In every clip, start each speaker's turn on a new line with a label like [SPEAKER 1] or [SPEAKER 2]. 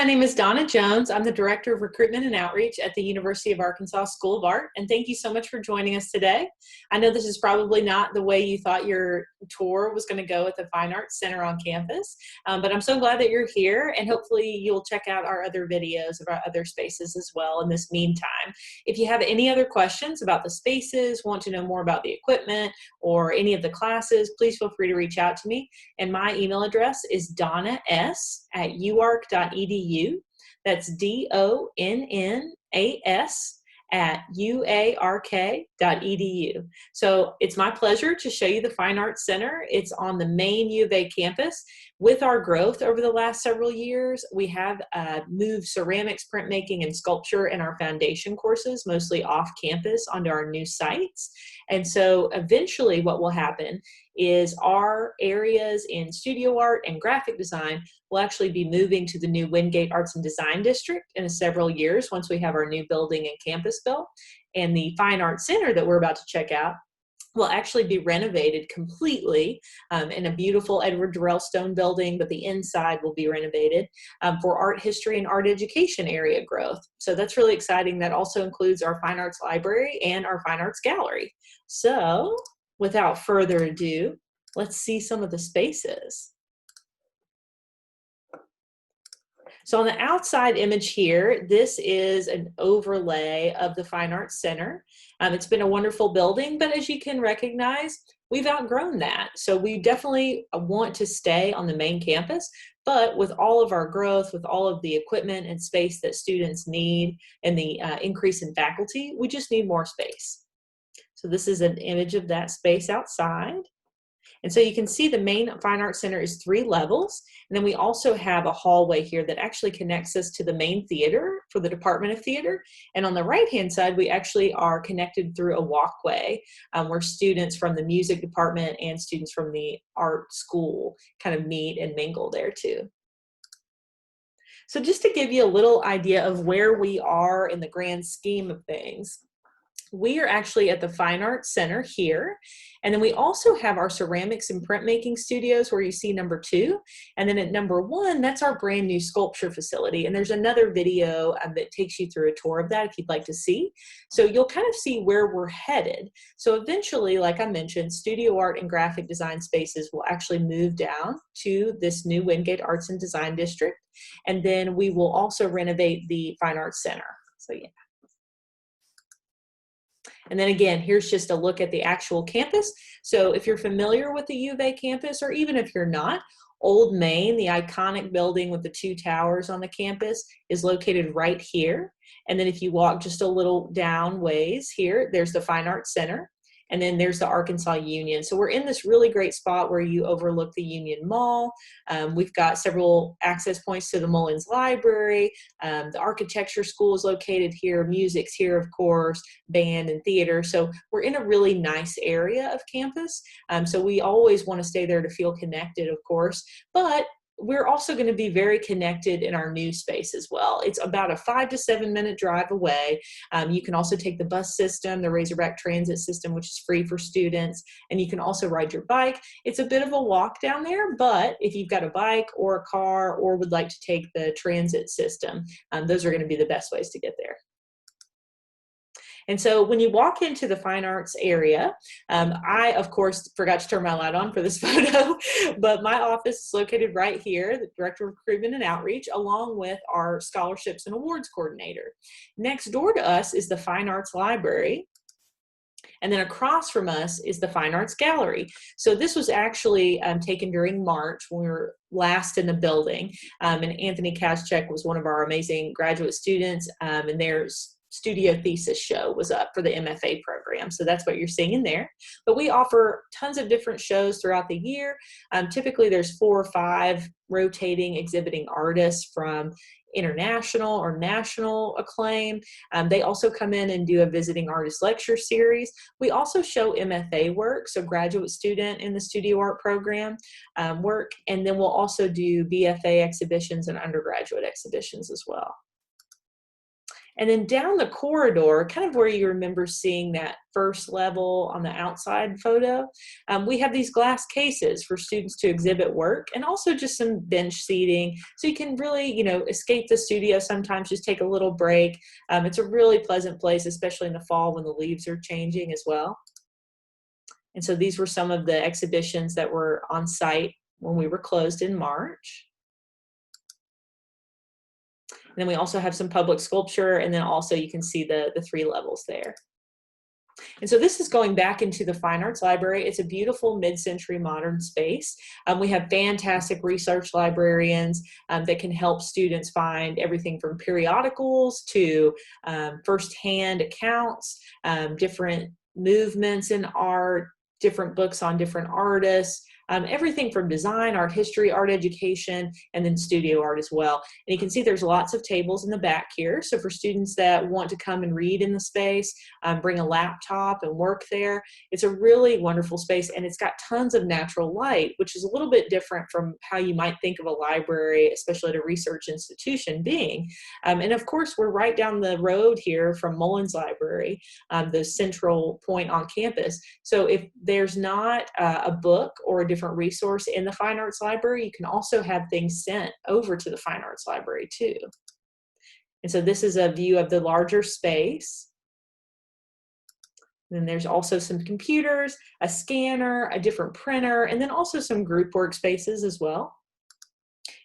[SPEAKER 1] my name is Donna Jones. I'm the Director of Recruitment and Outreach at the University of Arkansas School of Art, and thank you so much for joining us today. I know this is probably not the way you thought your tour was going to go at the Fine Arts Center on campus, but I'm so glad that you're here, and hopefully you'll check out our other videos of our other spaces as well in this meantime. If you have any other questions about the spaces, want to know more about the equipment, or any of the classes, please feel free to reach out to me, and my email address is donnas@uark.edu. That's DONNAS@uark.edu. So it's my pleasure to show you the Fine Arts Center. It's on the main U of A campus. With our growth over the last several years, we have moved ceramics, printmaking, and sculpture in our foundation courses, mostly off campus, onto our new sites. And so eventually what will happen is our areas in studio art and graphic design will actually be moving to the new Wingate Arts and Design District in several years once we have our new building and campus built. And the Fine Arts Center that we're about to check out will actually be renovated completely in a beautiful Edward Durell Stone building, but the inside will be renovated for art history and art education area growth. So that's really exciting. That also includes our Fine Arts Library and our Fine Arts Gallery. So without further ado, let's see some of the spaces. So on the outside image here, this is an overlay of the Fine Arts Center. It's been a wonderful building, but as you can recognize, we've outgrown that. So we definitely want to stay on the main campus, but with all of our growth, with all of the equipment and space that students need and the increase in faculty, we just need more space. So this is an image of that space outside. And so you can see the main Fine Arts Center is 3 levels. And then we also have a hallway here that actually connects us to the main theater for the Department of Theater. And on the right-hand side, we actually are connected through a walkway where students from the music department and students from the art school kind of meet and mingle there too. So just to give you a little idea of where we are in the grand scheme of things, we are actually at the Fine Arts Center here. And then we also have our ceramics and printmaking studios where you see number 2. And then at number 1, that's our brand new sculpture facility. And there's another video that takes you through a tour of that if you'd like to see. So you'll kind of see where we're headed. So eventually, like I mentioned, studio art and graphic design spaces will actually move down to this new Wingate Arts and Design District. And then we will also renovate the Fine Arts Center. So yeah. And then again, here's just a look at the actual campus. So if you're familiar with the U of A campus, or even if you're not, Old Main, the iconic building with the 2 towers on the campus, is located right here. And then if you walk just a little down ways here, there's the Fine Arts Center. And then there's the Arkansas Union. So we're in this really great spot where you overlook the Union Mall. We've got several access points to the Mullins Library. The architecture school is located here. Music's here, of course, band and theater. So we're in a really nice area of campus. So we always want to stay there to feel connected, of course. But we're also going to be very connected in our new space as well. It's about a 5 to 7 minute drive away. You can also take the bus system, the Razorback Transit system, which is free for students, and you can also ride your bike. It's a bit of a walk down there, but if you've got a bike or a car or would like to take the transit system, those are going to be the best ways to get there. And so when you walk into the fine arts area, I, of course, forgot to turn my light on for this photo, but my office is located right here, the Director of Recruitment and Outreach, along with our Scholarships and Awards Coordinator. Next door to us is the Fine Arts Library. And then across from us is the Fine Arts Gallery. So this was actually taken during March when we were last in the building. And Anthony Kaschek was one of our amazing graduate students, and there's studio thesis show was up for the MFA program. So that's what you're seeing in there. But we offer tons of different shows throughout the year. Typically there's 4 or 5 rotating exhibiting artists from international or national acclaim. They also come in and do a visiting artist lecture series. We also show MFA work, so graduate student in the studio art program work, and then we'll also do BFA exhibitions and undergraduate exhibitions as well. And then down the corridor, kind of where you remember seeing that first level on the outside photo, we have these glass cases for students to exhibit work, and also just some bench seating. So you can really, escape the studio sometimes, just take a little break. It's a really pleasant place, especially in the fall when the leaves are changing as well. And so these were some of the exhibitions that were on site when we were closed in March. And then we also have some public sculpture, and then also you can see the 3 levels there. And so this is going back into the Fine Arts Library. It's a beautiful mid-century modern space. We have fantastic research librarians that can help students find everything from periodicals to firsthand accounts, different movements in art, different books on different artists, everything from design, art history, art education, and then studio art as well. And you can see there's lots of tables in the back here. So for students that want to come and read in the space, bring a laptop and work there, it's a really wonderful space, and it's got tons of natural light, which is a little bit different from how you might think of a library, especially at a research institution being. And of course, we're right down the road here from Mullins Library, the central point on campus. So if there's not a book or a different resource in the Fine Arts Library, you can also have things sent over to the Fine Arts Library too. And so this is a view of the larger space. And then there's also some computers, a scanner, a different printer, and then also some group workspaces as well.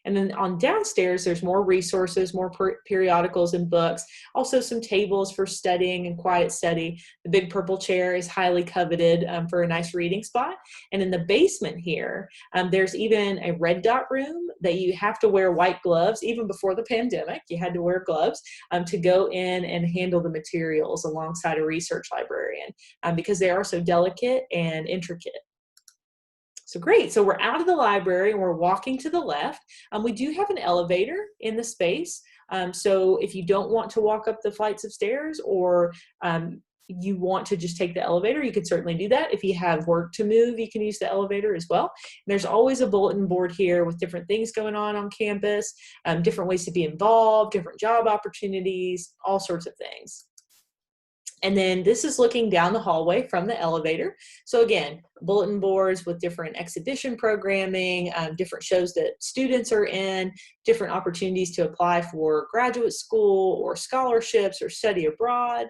[SPEAKER 1] And then on downstairs, there's more resources, more periodicals and books, also some tables for studying and quiet study. The big purple chair is highly coveted for a nice reading spot. And in the basement here, there's even a red dot room that you have to wear white gloves. Even before the pandemic, you had to wear gloves to go in and handle the materials alongside a research librarian because they are so delicate and intricate. So great, so we're out of the library and we're walking to the left. We do have an elevator in the space. So if you don't want to walk up the flights of stairs, or you want to just take the elevator, you can certainly do that. If you have work to move, you can use the elevator as well. And there's always a bulletin board here with different things going on campus, different ways to be involved, different job opportunities, all sorts of things. And then this is looking down the hallway from the elevator. So again, bulletin boards with different exhibition programming, different shows that students are in, different opportunities to apply for graduate school or scholarships or study abroad.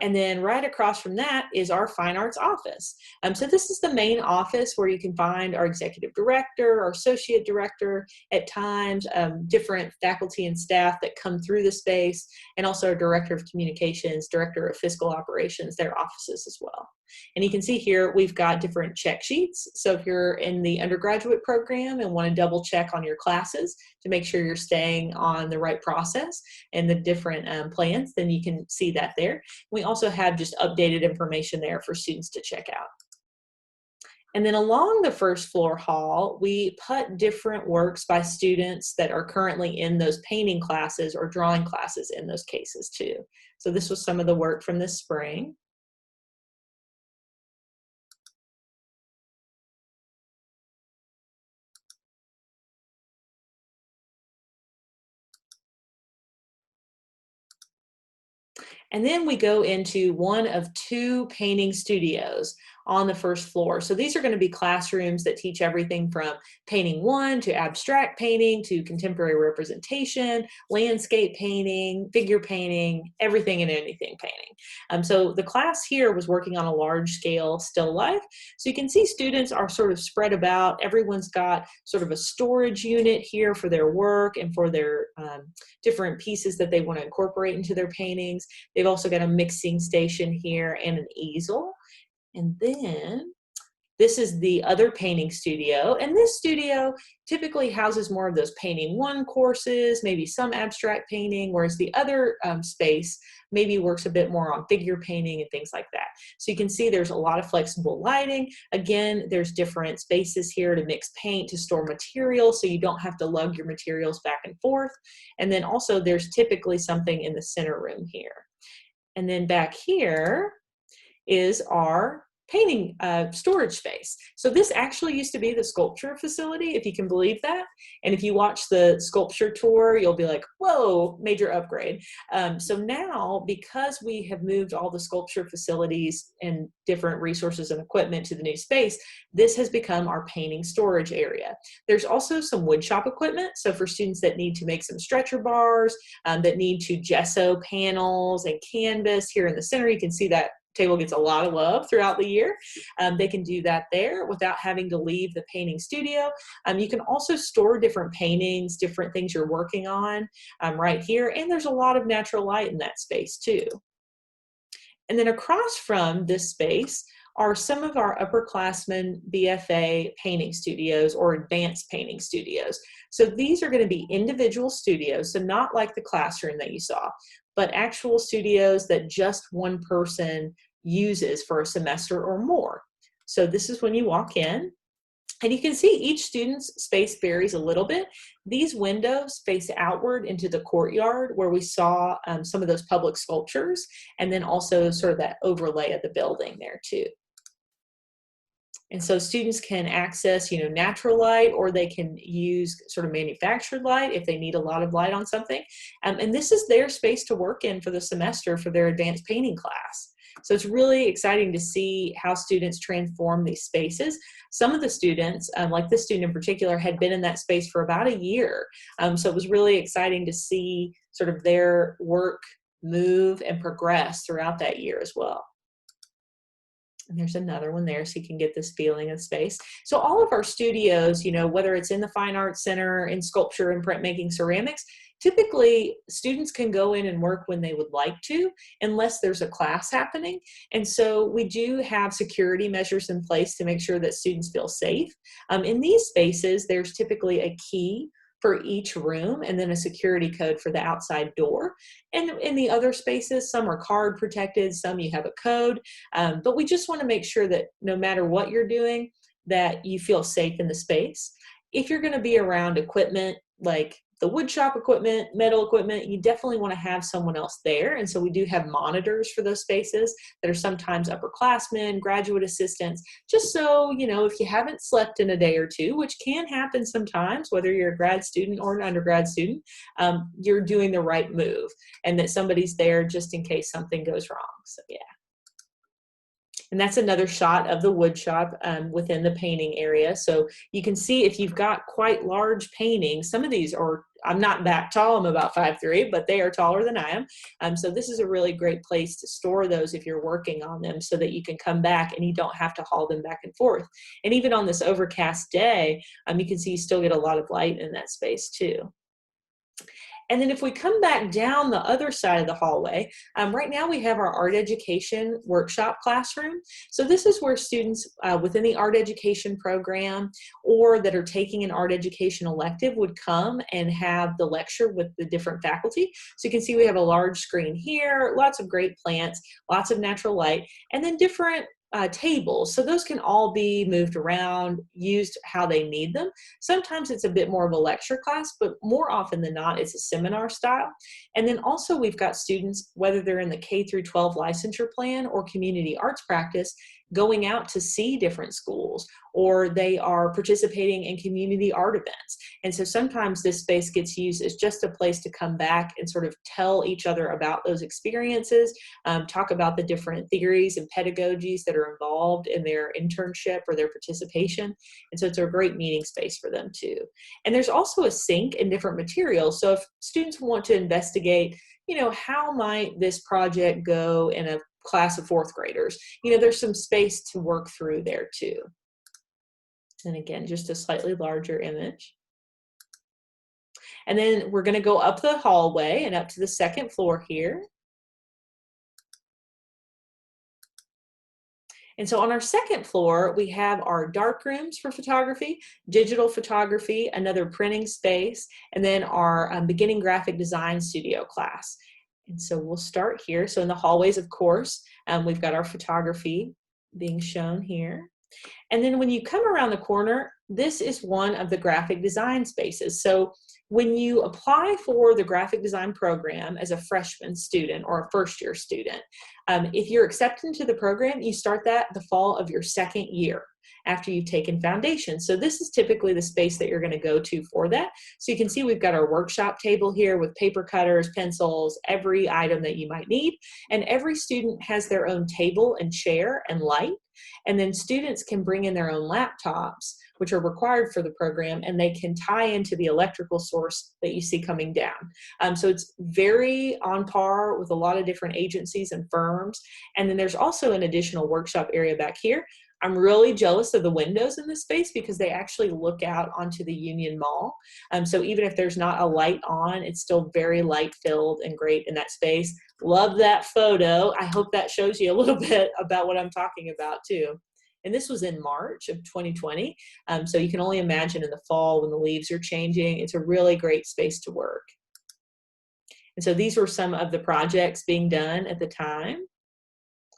[SPEAKER 1] And then right across from that is our fine arts office. So this is the main office where you can find our executive director, our associate director, at times, different faculty and staff that come through the space, and also our director of communications, director of fiscal operations, their offices as well. And you can see here, we've got different check sheets. So if you're in the undergraduate program and want to double check on your classes to make sure you're staying on the right process and the different plans, then you can see that there. We also have just updated information there for students to check out. And then along the first floor hall, we put different works by students that are currently in those painting classes or drawing classes in those cases too. So this was some of the work from this spring. And then we go into one of 2 painting studios on the first floor. So these are going to be classrooms that teach everything from painting 1 to abstract painting to contemporary representation, landscape painting, figure painting, everything and anything painting. So the class here was working on a large scale still life. So you can see students are sort of spread about. Everyone's got sort of a storage unit here for their work and for their different pieces that they want to incorporate into their paintings. They've also got a mixing station here and an easel. And then this is the other painting studio. And this studio typically houses more of those painting 1 courses, maybe some abstract painting, whereas the other space maybe works a bit more on figure painting and things like that. So you can see there's a lot of flexible lighting. Again, there's different spaces here to mix paint, to store materials, so you don't have to lug your materials back and forth. And then also there's typically something in the center room here. And then back here is our painting storage space. So this actually used to be the sculpture facility, if you can believe that. And if you watch the sculpture tour, you'll be like, whoa, major upgrade. So now, because we have moved all the sculpture facilities and different resources and equipment to the new space, this has become our painting storage area. There's also some woodshop equipment. So for students that need to make some stretcher bars, that need to gesso panels and canvas, here in the center, you can see that table gets a lot of love throughout the year. They can do that there without having to leave the painting studio. You can also store different paintings, different things you're working on right here. And there's a lot of natural light in that space too. And then across from this space are some of our upperclassmen BFA painting studios or advanced painting studios. So these are going to be individual studios, so not like the classroom that you saw, but actual studios that just one person uses for a semester or more. So this is when you walk in. And you can see each student's space varies a little bit. These windows face outward into the courtyard where we saw some of those public sculptures, and then also sort of that overlay of the building there too. And so students can access, natural light, or they can use sort of manufactured light if they need a lot of light on something. And this is their space to work in for the semester for their advanced painting class. So it's really exciting to see how students transform these spaces. Some of the students, like this student in particular, had been in that space for about a year. So it was really exciting to see sort of their work move and progress throughout that year as well. And there's another one there so you can get this feeling of space. So all of our studios, whether it's in the Fine Arts Center, in sculpture and printmaking, ceramics, typically students can go in and work when they would like to, unless there's a class happening. And so we do have security measures in place to make sure that students feel safe. In these spaces, there's typically a key for each room and then a security code for the outside door. And in the other spaces, some are card protected, some you have a code, but we just want to make sure that no matter what you're doing, that you feel safe in the space. If you're going to be around equipment like the woodshop equipment, metal equipment, you definitely want to have someone else there. And so we do have monitors for those spaces that are sometimes upperclassmen, graduate assistants, just so, if you haven't slept in a day or two, which can happen sometimes, whether you're a grad student or an undergrad student, you're doing the right move and that somebody's there just in case something goes wrong. So yeah. And that's another shot of the wood shop within the painting area. So you can see if you've got quite large paintings, some of these are, I'm not that tall, I'm about 5'3", but they are taller than I am. So this is a really great place to store those if you're working on them so that you can come back and you don't have to haul them back and forth. And even on this overcast day, you can see you still get a lot of light in that space too. And then if we come back down the other side of the hallway, right now we have our art education workshop classroom. So this is where students within the art education program or that are taking an art education elective would come and have the lecture with the different faculty. So you can see we have a large screen here, lots of great plants, lots of natural light, and then different tables. So those can all be moved around, used how they need them. Sometimes it's a bit more of a lecture class, but more often than not, it's a seminar style. And then also we've got students, whether they're in the K through 12 licensure plan or community arts practice, going out to see different schools, or they are participating in community art events. And so sometimes this space gets used as just a place to come back and sort of tell each other about those experiences, talk about the different theories and pedagogies that are involved in their internship or their participation. And so it's a great meeting space for them too. And there's also a sink and different materials. So if students want to investigate, how might this project go in a class of fourth graders, there's some space to work through there too. And again, just a slightly larger image. And then we're going to go up the hallway and up to the second floor here. And so on our second floor, we have our dark rooms for photography, digital photography, another printing space, and then our beginning graphic design studio class. And so we'll start here. So in the hallways, of course, we've got our photography being shown here. And then when you come around the corner, this is one of the graphic design spaces. So when you apply for the graphic design program as a freshman student or a first-year student, if you're accepted into the program, you start that the fall of your second year after you've taken foundation. So this is typically the space that you're going to go to for that. So you can see we've got our workshop table here with paper cutters, pencils, every item that you might need. And every student has their own table and chair and light. And then students can bring in their own laptops, which are required for the program, and they can tie into the electrical source that you see coming down. So it's very on par with a lot of different agencies and firms. And then there's also an additional workshop area back here. I'm really jealous of the windows in this space because they actually look out onto the Union Mall. So even if there's not a light on, it's still very light filled and great in that space. Love that photo. I hope that shows you a little bit about what I'm talking about too. And this was in March of 2020. So you can only imagine in the fall when the leaves are changing. It's a really great space to work. And so these were some of the projects being done at the time.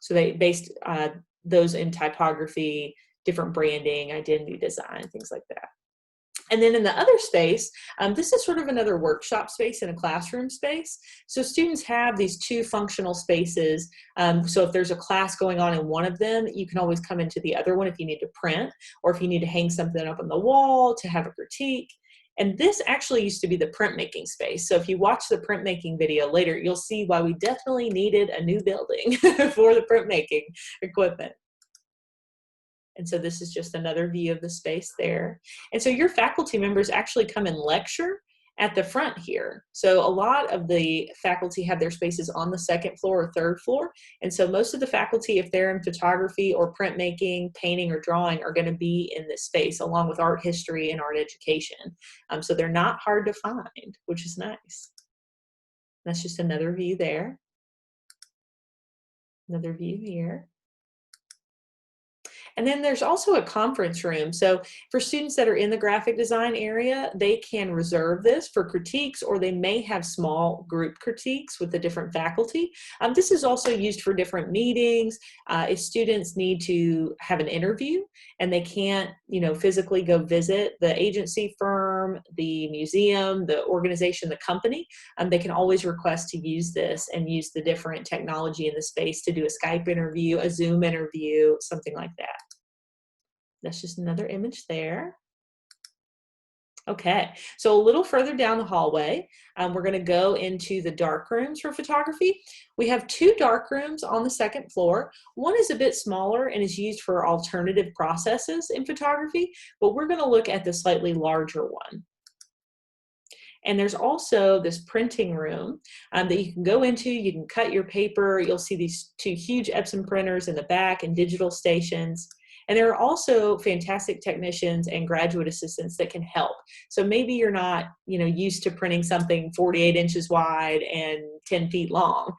[SPEAKER 1] So they based those in typography, different branding, identity design, things like that. And then in the other space, this is sort of another workshop space and a classroom space. So students have these two functional spaces. So if there's a class going on in one of them, you can always come into the other one if you need to print or if you need to hang something up on the wall to have a critique. And this actually used to be the printmaking space. So if you watch the printmaking video later, you'll see why we definitely needed a new building for the printmaking equipment. And so this is just another view of the space there. And so your faculty members actually come and lecture at the front here. So a lot of the faculty have their spaces on the second floor or third floor. And so most of the faculty, if they're in photography or printmaking, painting or drawing, are going to be in this space along with art history and art education. So they're not hard to find, which is nice. That's just another view there. Another view here. And then there's also a conference room. So for students that are in the graphic design area, they can reserve this for critiques, or they may have small group critiques with the different faculty. This is also used for different meetings. If students need to have an interview and they can't, physically go visit the agency firm, the museum, the organization, the company, they can always request to use this and use the different technology in the space to do a Skype interview, a Zoom interview, something like that. That's just another image there. Okay, so a little further down the hallway, we're going to go into the dark rooms for photography. We have two dark rooms on the second floor. One is a bit smaller and is used for alternative processes in photography, but we're going to look at the slightly larger one. And there's also this printing room that you can go into. You can cut your paper. You'll see these two huge Epson printers in the back and digital stations. And there are also fantastic technicians and graduate assistants that can help. So maybe you're not, used to printing something 48 inches wide and 10 feet long.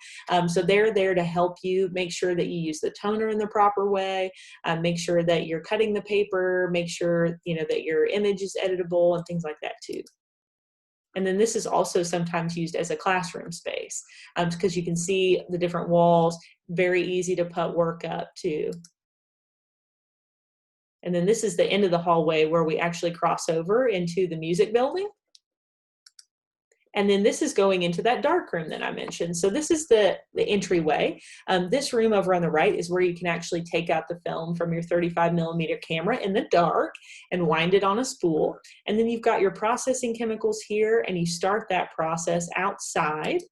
[SPEAKER 1] So they're there to help you make sure that you use the toner in the proper way, make sure that you're cutting the paper, make sure, that your image is editable and things like that too. And then this is also sometimes used as a classroom space because you can see the different walls, very easy to put work up too. And then this is the end of the hallway where we actually cross over into the music building. And then this is going into that dark room that I mentioned. So this is the entryway. This room over on the right is where you can actually take out the film from your 35mm camera in the dark and wind it on a spool. And then you've got your processing chemicals here, and you start that process outside.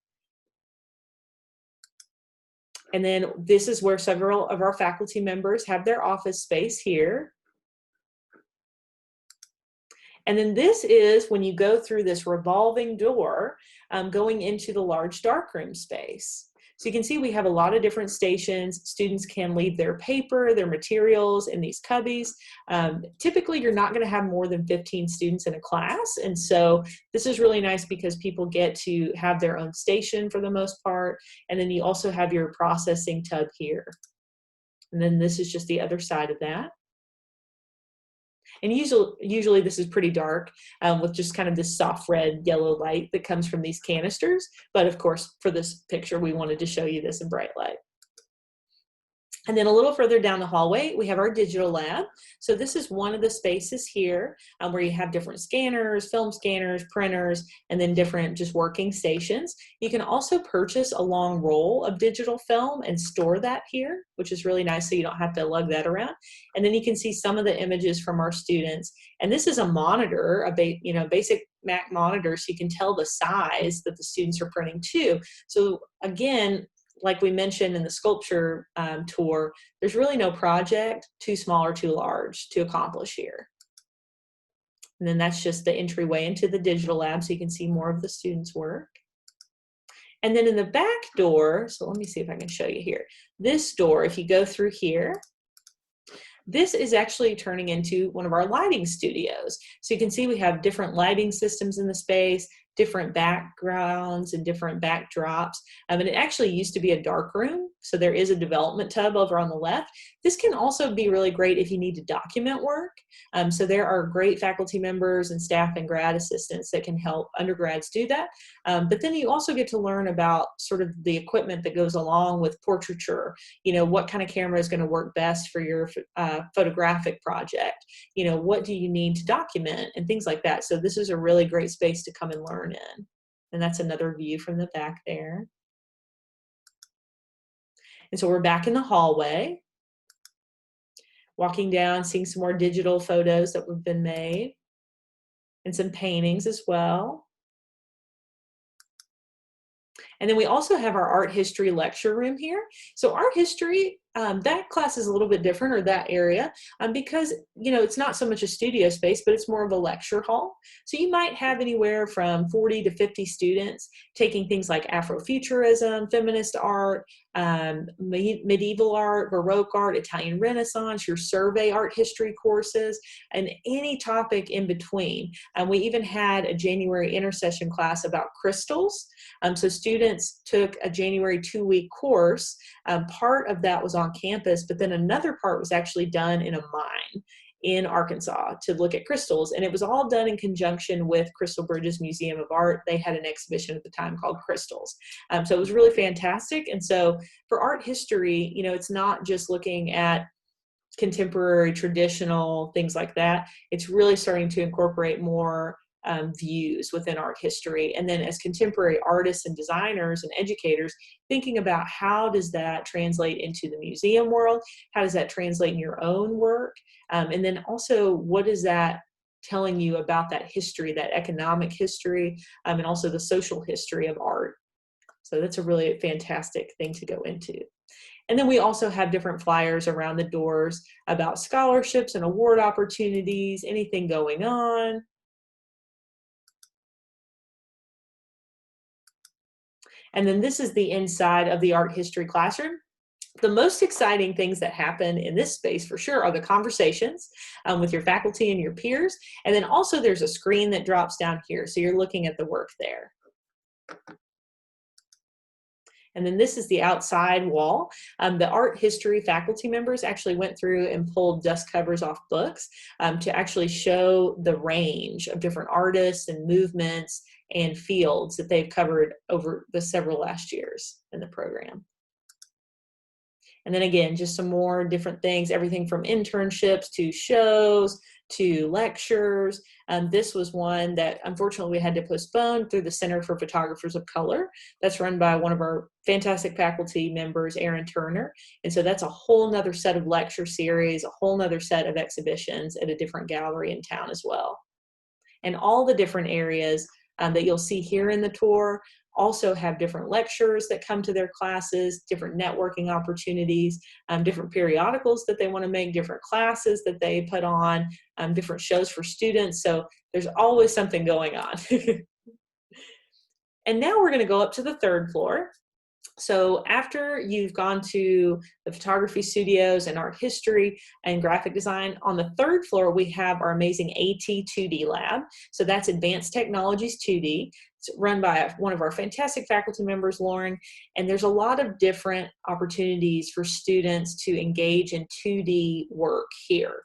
[SPEAKER 1] And then this is where several of our faculty members have their office space here. And then this is when you go through this revolving door going into the large darkroom space. So you can see we have a lot of different stations. Students can leave their paper, their materials in these cubbies. Typically, you're not going to have more than 15 students in a class. And so this is really nice because people get to have their own station for the most part. And then you also have your processing tub here. And then this is just the other side of that. And usually this is pretty dark with just kind of this soft red yellow light that comes from these canisters. But of course, for this picture, we wanted to show you this in bright light. And then a little further down the hallway, we have our digital lab. So this is one of the spaces here where you have different scanners, film scanners, printers, and then different just working stations. You can also purchase a long roll of digital film and store that here, which is really nice, so you don't have to lug that around. And then you can see some of the images from our students. And this is a monitor, basic Mac monitor, so you can tell the size that the students are printing too. So again, like we mentioned in the sculpture tour, there's really no project too small or too large to accomplish here. And then that's just the entryway into the digital lab, so you can see more of the students' work. And then in the back door, so let me see if I can show you here. This door, if you go through here, this is actually turning into one of our lighting studios. So you can see we have different lighting systems in the space, different backgrounds and different backdrops. And it actually used to be a dark room. So there is a development tub over on the left. This can also be really great if you need to document work. So there are great faculty members and staff and grad assistants that can help undergrads do that. But then you also get to learn about sort of the equipment that goes along with portraiture. What kind of camera is going to work best for your photographic project? What do you need to document and things like that. So this is a really great space to come and learn in. And that's another view from the back there. And so we're back in the hallway, walking down, seeing some more digital photos that have been made and some paintings as well. And then we also have our art history lecture room here. So art history, that class is a little bit different, or that area, because it's not so much a studio space, but it's more of a lecture hall. So you might have anywhere from 40 to 50 students taking things like Afrofuturism, feminist art, medieval art, Baroque art, Italian Renaissance, your survey art history courses, and any topic in between. We even had a January intersession class about crystals. So students took a January 2-week course. Part of that was on campus, but then another part was actually done in a mine in Arkansas to look at crystals. And it was all done in conjunction with Crystal Bridges Museum of Art. They had an exhibition at the time called Crystals. So it was really fantastic. And so for art history, it's not just looking at contemporary, traditional, things like that. It's really starting to incorporate more views within art history. And then as contemporary artists and designers and educators, thinking about how does that translate into the museum world? How does that translate in your own work? And then also, what is that telling you about that history, that economic history, and also the social history of art? So that's a really fantastic thing to go into. And then we also have different flyers around the doors about scholarships and award opportunities, anything going on. And then this is the inside of the art history classroom. The most exciting things that happen in this space for sure are the conversations with your faculty and your peers. And then also there's a screen that drops down here. So you're looking at the work there. And then this is the outside wall. The art history faculty members actually went through and pulled dust covers off books to actually show the range of different artists and movements and fields that they've covered over the several last years in the program. And then again, just some more different things, everything from internships to shows to lectures. This was one that unfortunately we had to postpone through the Center for Photographers of Color. That's run by one of our fantastic faculty members, Aaron Turner. And so that's a whole nother set of lecture series, a whole nother set of exhibitions at a different gallery in town as well. And all the different areas that you'll see here in the tour also have different lectures that come to their classes, different networking opportunities, different periodicals that they want to make, different classes that they put on, different shows for students. So there's always something going on. And now we're going to go up to the third floor. So after you've gone to the photography studios and art history and graphic design, on the third floor, we have our amazing AT2D lab. So that's Advanced Technologies 2D. It's run by one of our fantastic faculty members, Lauren. And there's a lot of different opportunities for students to engage in 2D work here.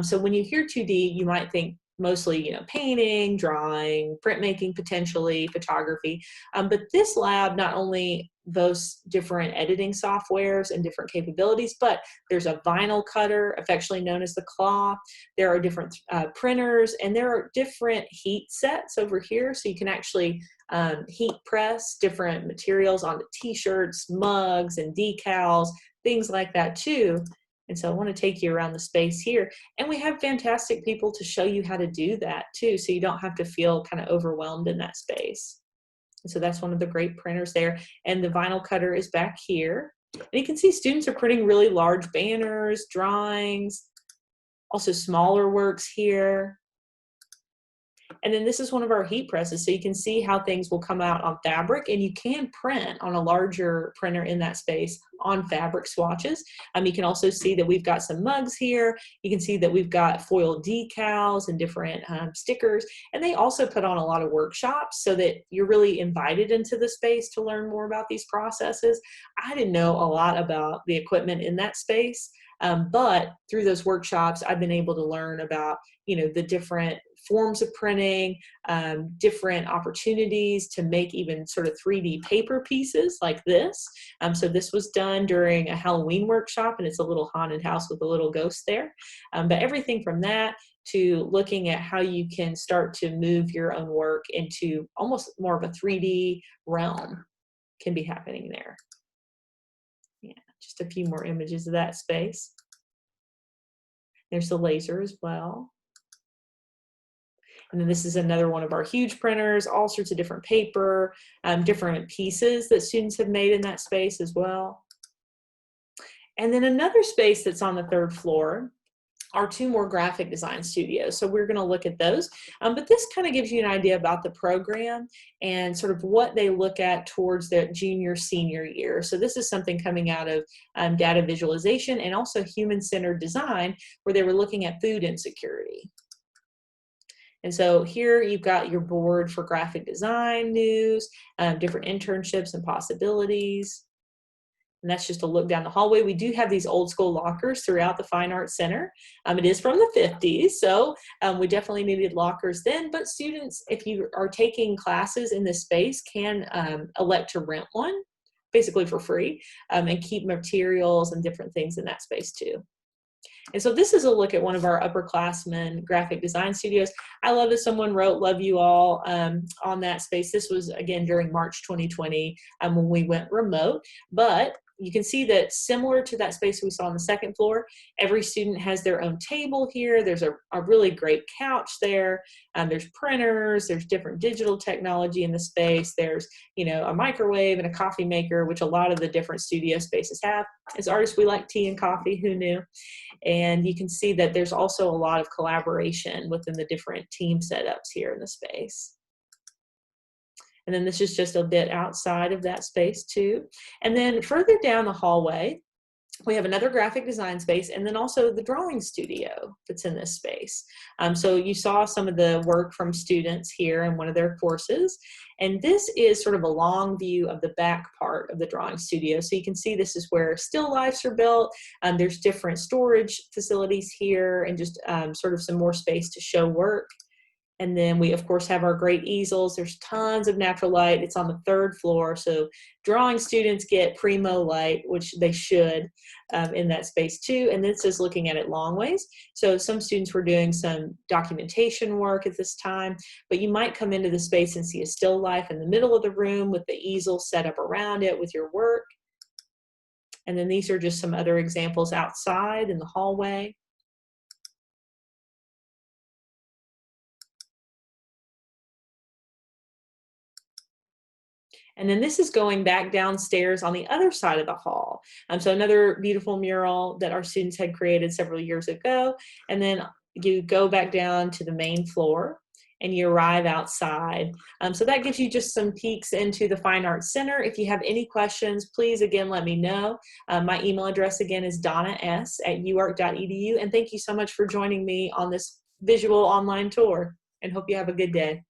[SPEAKER 1] So when you hear 2D, you might think mostly, painting, drawing, printmaking, potentially photography. But this lab not only those different editing softwares and different capabilities, but there's a vinyl cutter, affectionately known as the claw. There are different printers, and there are different heat sets over here, so you can actually heat press different materials onto t-shirts, mugs, and decals, things like that too. And so I want to take you around the space here, and we have fantastic people to show you how to do that too, so you don't have to feel kind of overwhelmed in that space. And so that's one of the great printers there. And the vinyl cutter is back here. And you can see students are printing really large banners, drawings, also smaller works here. And then this is one of our heat presses, so you can see how things will come out on fabric, and you can print on a larger printer in that space on fabric swatches. You can also see that we've got some mugs here. You can see that we've got foil decals and different stickers, and they also put on a lot of workshops so that you're really invited into the space to learn more about these processes. I didn't know a lot about the equipment in that space, but through those workshops, I've been able to learn about, the different forms of printing, different opportunities to make even sort of 3D paper pieces like this. So this was done during a Halloween workshop, and it's a little haunted house with a little ghost there. But everything from that to looking at how you can start to move your own work into almost more of a 3D realm can be happening there. Yeah, just a few more images of that space. There's the laser as well. And then this is another one of our huge printers, all sorts of different paper, different pieces that students have made in that space as well. And then another space that's on the 3rd floor are 2 more graphic design studios. So we're going to look at those. But this kind of gives you an idea about the program and sort of what they look at towards their junior, senior year. So this is something coming out of data visualization and also human-centered design, where they were looking at food insecurity. And so here you've got your board for graphic design news, different internships and possibilities. And that's just a look down the hallway. We do have these old school lockers throughout the Fine Arts Center. It is from the 50s, so we definitely needed lockers then, but students, if you are taking classes in this space, can elect to rent one, basically for free, and keep materials and different things in that space too. And so this is a look at one of our upperclassmen graphic design studios. I love that someone wrote "Love you all" on that space. This was, again, during March 2020 when we went remote. But you can see that similar to that space we saw on the 2nd floor, every student has their own table here. There's a really great couch there. There's printers. There's different digital technology in the space. There's, a microwave and a coffee maker, which a lot of the different studio spaces have. As artists, we like tea and coffee. Who knew? And you can see that there's also a lot of collaboration within the different team setups here in the space. And then this is just a bit outside of that space too. And then further down the hallway, we have another graphic design space, and then also the drawing studio that's in this space. So you saw some of the work from students here in one of their courses. And this is sort of a long view of the back part of the drawing studio. So you can see this is where still lifes are built. There's different storage facilities here, and just sort of some more space to show work. And then we, of course, have our great easels. There's tons of natural light. It's on the 3rd floor. So drawing students get primo light, which they should, in that space too. And this is looking at it long ways. So some students were doing some documentation work at this time, but you might come into the space and see a still life in the middle of the room with the easel set up around it with your work. And then these are just some other examples outside in the hallway. And then this is going back downstairs on the other side of the hall. So another beautiful mural that our students had created several years ago. And then you go back down to the main floor and you arrive outside. So that gives you just some peeks into the Fine Arts Center. If you have any questions, please, again, let me know. My email address, again, is donna.s@uark.edu. And thank you so much for joining me on this visual online tour, and hope you have a good day.